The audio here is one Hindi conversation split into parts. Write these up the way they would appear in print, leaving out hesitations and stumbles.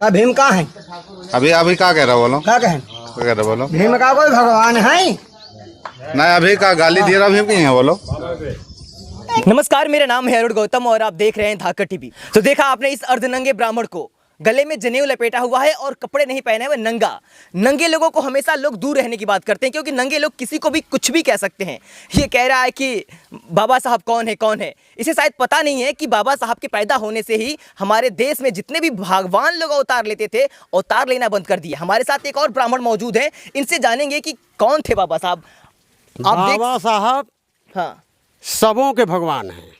भीम कहाँ है? अभी अभी क्या कह रहा बोलो, क्या कहें? क्या कह रहा बोलो। भीम का कोई भगवान है? नहीं अभी का गाली दे रहा भीम की है बोलो। नमस्कार, मेरा नाम है अरुण गौतम और आप देख रहे हैं धाकड़ टीवी। तो देखा आपने इस अर्धनंगे ब्राह्मण को, गले में जनेऊ लपेटा हुआ है और कपड़े नहीं पहने हुए, नंगा। नंगे लोगों को हमेशा लोग दूर रहने की बात करते हैं क्योंकि नंगे लोग किसी को भी कुछ भी कह सकते हैं। ये कह रहा है कि बाबा साहब कौन है। इसे शायद पता नहीं है कि बाबा साहब के पैदा होने से ही हमारे देश में जितने भी भगवान लोग अवतार लेते थे, अवतार लेना बंद कर दिए। हमारे साथ एक और ब्राह्मण मौजूद है, इनसे जानेंगे कि कौन थे बाबा साहब। बाबा साहब हाँ, सबों के भगवान हैं।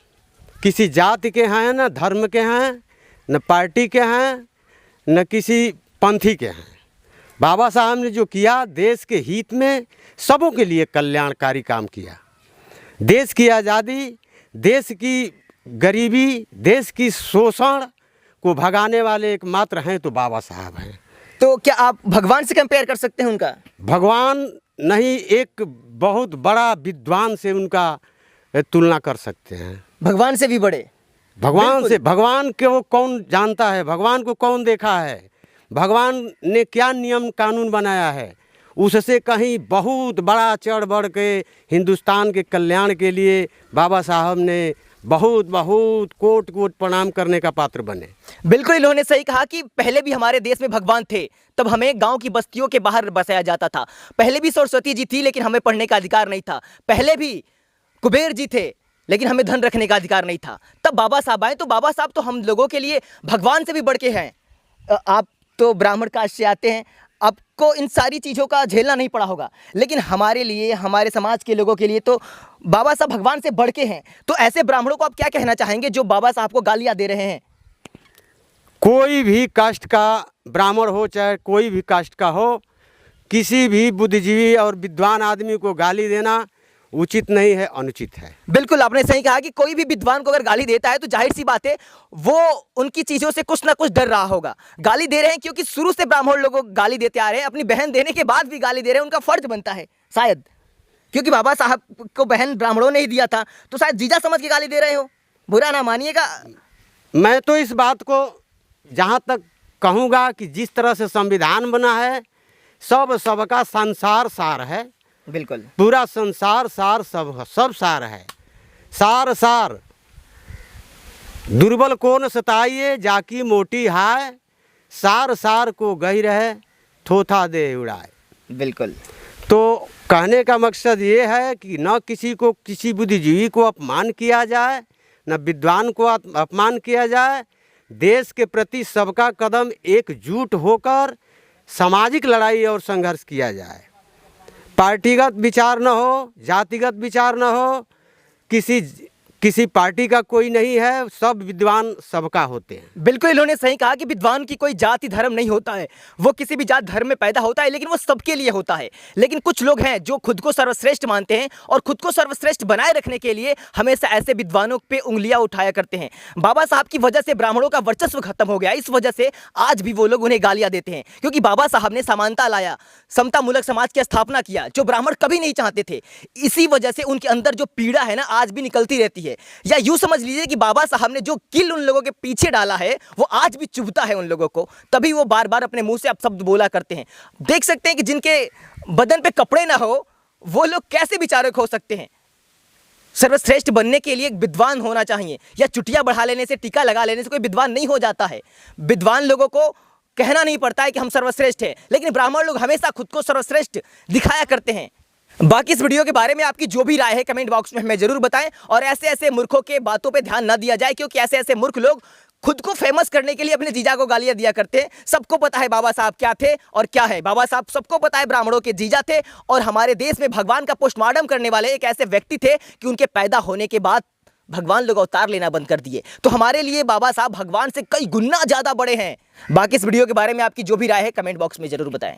किसी जाति के हैं, न धर्म के हैं, न पार्टी के हैं, न किसी पंथी के हैं। बाबा साहब ने जो किया, देश के हित में सबों के लिए कल्याणकारी काम किया। देश की आज़ादी, देश की गरीबी, देश की शोषण को भगाने वाले एकमात्र हैं तो बाबा साहब हैं। तो क्या आप भगवान से कंपेयर कर सकते हैं उनका? भगवान नहीं, एक बहुत बड़ा विद्वान से उनका तुलना कर सकते हैं। भगवान से भी बड़े? भगवान से, भगवान को कौन जानता है, भगवान को कौन देखा है, भगवान ने क्या नियम कानून बनाया है, उससे कहीं बहुत बड़ा चढ़ बढ़ के हिंदुस्तान के कल्याण के लिए बाबा साहब ने बहुत बहुत कोट कोट प्रणाम करने का पात्र बने। बिल्कुल, इन्होंने सही कहा कि पहले भी हमारे देश में भगवान थे, तब हमें गांव की बस्तियों के बाहर बसाया जाता था। पहले भी सरस्वती जी थी लेकिन हमें पढ़ने का अधिकार नहीं था। पहले भी कुबेर जी थे लेकिन हमें धन रखने का अधिकार नहीं था। तब बाबा साहब आए तो बाबा साहब तो हम लोगों के लिए भगवान से भी बढ़ के हैं। आप तो ब्राह्मण कास्ट से आते हैं, आपको इन सारी चीज़ों का झेलना नहीं पड़ा होगा, लेकिन हमारे लिए, हमारे समाज के लोगों के लिए तो बाबा साहब भगवान से बढ़ के हैं। तो ऐसे ब्राह्मणों को आप क्या कहना चाहेंगे जो बाबा साहब को गालियाँ दे रहे हैं? कोई भी कास्ट का ब्राह्मण हो, चाहे कोई भी कास्ट का हो, किसी भी बुद्धिजीवी और विद्वान आदमी को गाली देना उचित नहीं है, अनुचित है। बिल्कुल, आपने सही कहा कि कोई भी विद्वान को अगर गाली देता है तो जाहिर सी बात है वो उनकी चीज़ों से कुछ ना कुछ डर रहा होगा। गाली दे रहे हैं क्योंकि शुरू से ब्राह्मण लोगों को गाली देते आ रहे हैं, अपनी बहन देने के बाद भी गाली दे रहे हैं, उनका फर्ज बनता है शायद, क्योंकि बाबा साहब को बहन ब्राह्मणों ने ही दिया था, तो शायद जीजा समझ के गाली दे रहे हो। बुरा ना मानिएगा। मैं तो इस बात को जहाँ तक कहूँगा कि जिस तरह से संविधान बना है, सबका संसार सार है। बिल्कुल, पूरा संसार सार, सब सार है। सार दुर्बल को न सताइए, जाकी मोटी हाय, सार को गही रहे, थोथा दे उड़ाए। बिल्कुल। तो कहने का मकसद ये है कि न किसी को, किसी बुद्धिजीवी को अपमान किया जाए, न विद्वान को अपमान किया जाए। देश के प्रति सबका कदम एकजुट होकर सामाजिक लड़ाई और संघर्ष किया जाए। पार्टीगत विचार न हो, जातिगत विचार न हो, किसी पार्टी का कोई नहीं है, सब विद्वान सबका होते हैं। बिल्कुल, इन्होंने सही कहा कि विद्वान की कोई जाति धर्म नहीं होता है, वो किसी भी जात धर्म में पैदा होता है लेकिन वो सबके लिए होता है। लेकिन कुछ लोग हैं जो खुद को सर्वश्रेष्ठ मानते हैं और खुद को सर्वश्रेष्ठ बनाए रखने के लिए हमेशा ऐसे विद्वानों पे उंगलियां उठाया करते हैं। बाबा साहब की वजह से ब्राह्मणों का वर्चस्व खत्म हो गया, इस वजह से आज भी वो लोग उन्हें गालियां देते हैं, क्योंकि बाबा साहब ने समानता लाया, समतामूलक समाज की स्थापना किया जो ब्राह्मण कभी नहीं चाहते थे। इसी वजह से उनके अंदर जो पीड़ा है ना, आज भी निकलती रहती है। या यूं समझ लीजिए कि बाबा साहब ने जो किल उन लोगों के पीछे डाला है वो आज भी चुभता है उन लोगों को, तभी वो बार बार अपने मुंह से अब शब्द बोला करते हैं। देख सकते हैं कि जिनके बदन पे कपड़े ना हो वो लोग कैसे विचारक हो सकते हैं। सर्वश्रेष्ठ बनने के लिए एक विद्वान होना चाहिए, या चुटिया बढ़ा लेने से, टीका लगा लेने से कोई विद्वान नहीं हो जाता है। विद्वान लोगों को कहना नहीं पड़ता है कि हम सर्वश्रेष्ठ हैं, लेकिन ब्राह्मण लोग हमेशा खुद को सर्वश्रेष्ठ दिखाया करते हैं। बाकी इस वीडियो के बारे में आपकी जो भी राय है कमेंट बॉक्स में हमें जरूर बताएं, और ऐसे ऐसे मूर्खों के बातों पे ध्यान न दिया जाए, क्योंकि ऐसे ऐसे मूर्ख लोग खुद को फेमस करने के लिए अपने जीजा को गालियां दिया करते हैं। सबको पता है बाबा साहब क्या थे और क्या है। बाबा साहब सबको पता है ब्राह्मणों के जीजा थे, और हमारे देश में भगवान का पोस्टमार्टम करने वाले एक ऐसे व्यक्ति थे कि उनके पैदा होने के बाद भगवान लोग अवतार लेना बंद कर दिए। तो हमारे लिए बाबा साहब भगवान से कई गुना ज्यादा बड़े हैं। बाकी इस वीडियो के बारे में आपकी जो भी राय है कमेंट बॉक्स में जरूर बताएं।